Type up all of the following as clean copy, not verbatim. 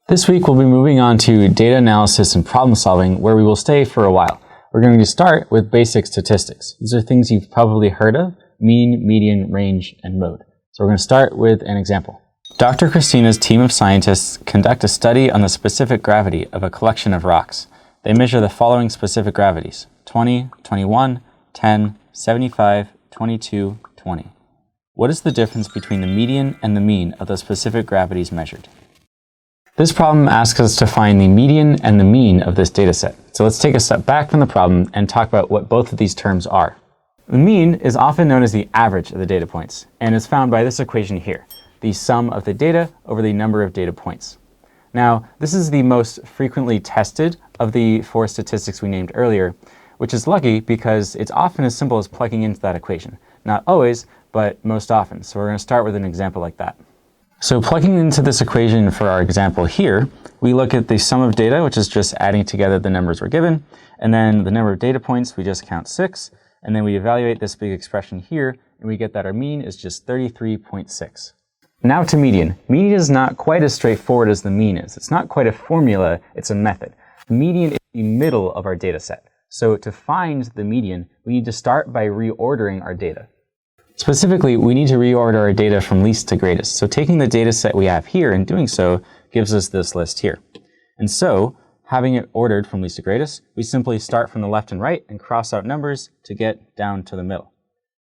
This week we'll be moving on to data analysis and problem solving, where we will stay for a while. We're going to start with basic statistics. These are things you've probably heard of: mean, median, range, and mode. So we're going to start with an example. Dr. Christina's team of scientists conduct a study on the specific gravity of a collection of rocks. They measure the following specific gravities: 20, 21, 10, 75, 22, 20. What is the difference between the median and the mean of the specific gravities measured? This problem asks us to find the median and the mean of this data set. So let's take a step back from the problem and talk about what both of these terms are. The mean is often known as the average of the data points, and is found by this equation here, the sum of the data over the number of data points. Now, this is the most frequently tested of the four statistics we named earlier, which is lucky because it's often as simple as plugging into that equation. Not always, but most often. So we're going to start with an example like that. So plugging into this equation for our example here, we look at the sum of data, which is just adding together the numbers we're given, and then the number of data points, we just count 6, and then we evaluate this big expression here, and we get that our mean is just 33.6. Now to median. Median is not quite as straightforward as the mean is. It's not quite a formula, it's a method. Median is the middle of our data set. So to find the median, we need to start by reordering our data. Specifically, we need to reorder our data from least to greatest. So taking the data set we have here and doing so gives us this list here. And so, having it ordered from least to greatest, we simply start from the left and right and cross out numbers to get down to the middle.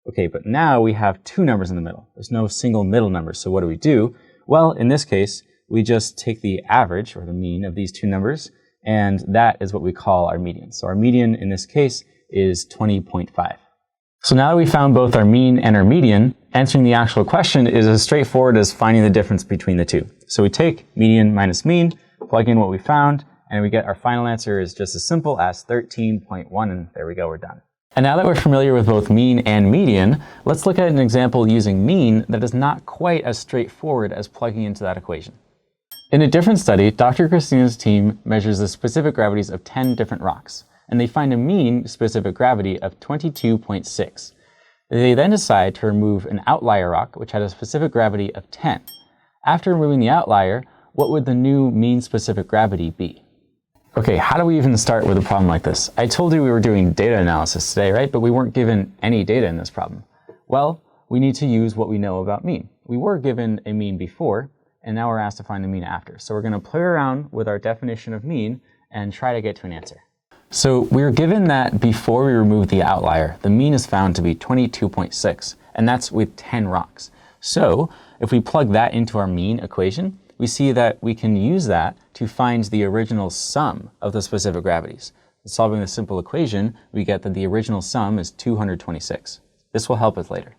Okay, but now we have two numbers in the middle. There's no single middle number, so what do? Well, in this case, we just take the average, or the mean, of these two numbers, and that is what we call our median. So our median in this case is 20.5. So now that we found both our mean and our median, answering the actual question is as straightforward as finding the difference between the two. So we take median minus mean, plug in what we found, and we get our final answer is just as simple as 13.1, and there we go, we're done. And now that we're familiar with both mean and median, let's look at an example using mean that is not quite as straightforward as plugging into that equation. In a different study, Dr. Christina's team measures the specific gravities of 10 different rocks, and they find a mean specific gravity of 22.6. They then decide to remove an outlier rock, which had a specific gravity of 10. After removing the outlier, what would the new mean specific gravity be? Okay, how do we even start with a problem like this? I told you we were doing data analysis today, right? But we weren't given any data in this problem. Well, we need to use what we know about mean. We were given a mean before, and now we're asked to find the mean after. So we're going to play around with our definition of mean and try to get to an answer. So we were given that before we remove the outlier, the mean is found to be 22.6, and that's with 10 rocks. So if we plug that into our mean equation, we see that we can use that to find the original sum of the specific gravities. Solving this simple equation, we get that the original sum is 226. This will help us later.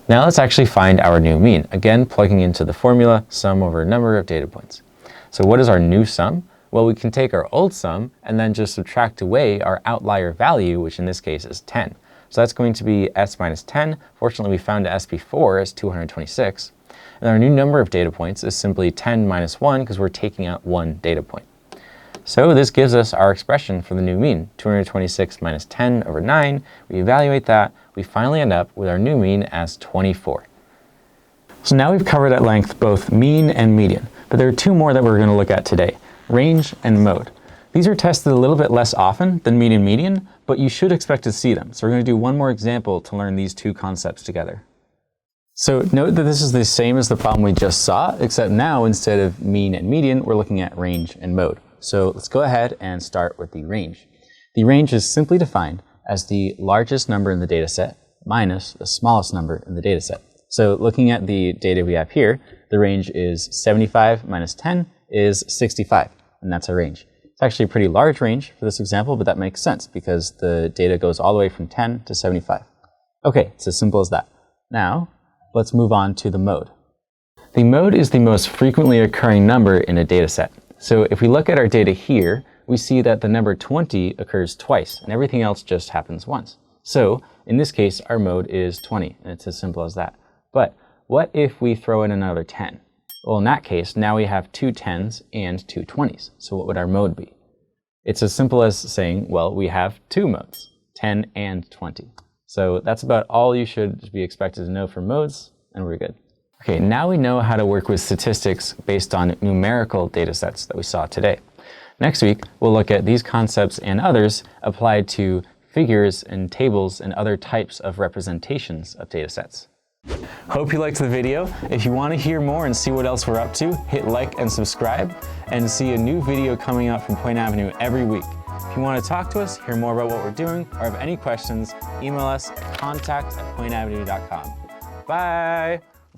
Now let's actually find our new mean, again plugging into the formula sum over number of data points. So what is our new sum? Well, we can take our old sum and then just subtract away our outlier value, which in this case is 10. So that's going to be s minus 10. Fortunately, we found s before as 226. And our new number of data points is simply 10 minus 1 because we're taking out one data point. So this gives us our expression for the new mean, 226 minus 10 over 9. We evaluate that. We finally end up with our new mean as 24. So now we've covered at length both mean and median, but there are two more that we're going to look at today: range and mode. These are tested a little bit less often than mean and median, but you should expect to see them. So we're going to do one more example to learn these two concepts together. So note that this is the same as the problem we just saw, except now instead of mean and median, we're looking at range and mode. So let's go ahead and start with the range. The range is simply defined as the largest number in the data set minus the smallest number in the data set. So looking at the data we have here, the range is 75 minus 10 is 65, and that's our range. It's actually a pretty large range for this example, but that makes sense because the data goes all the way from 10 to 75. Okay, it's as simple as that. Now, let's move on to the mode. The mode is the most frequently occurring number in a data set. So if we look at our data here, we see that the number 20 occurs twice, and everything else just happens once. So in this case, our mode is 20, and it's as simple as that. But what if we throw in another 10? Well, in that case, now we have two 10s and two 20s. So what would our mode be? It's as simple as saying, well, we have two modes, 10 and 20. So that's about all you should be expected to know for modes, and we're good. Okay, now we know how to work with statistics based on numerical data sets that we saw today. Next week, we'll look at these concepts and others applied to figures and tables and other types of representations of data sets. Hope you liked the video. If you want to hear more and see what else we're up to, hit like and subscribe, and see a new video coming out from Point Avenue every week. If you want to talk to us, hear more about what we're doing, or have any questions, email us at contact@pointavenue.com. Bye!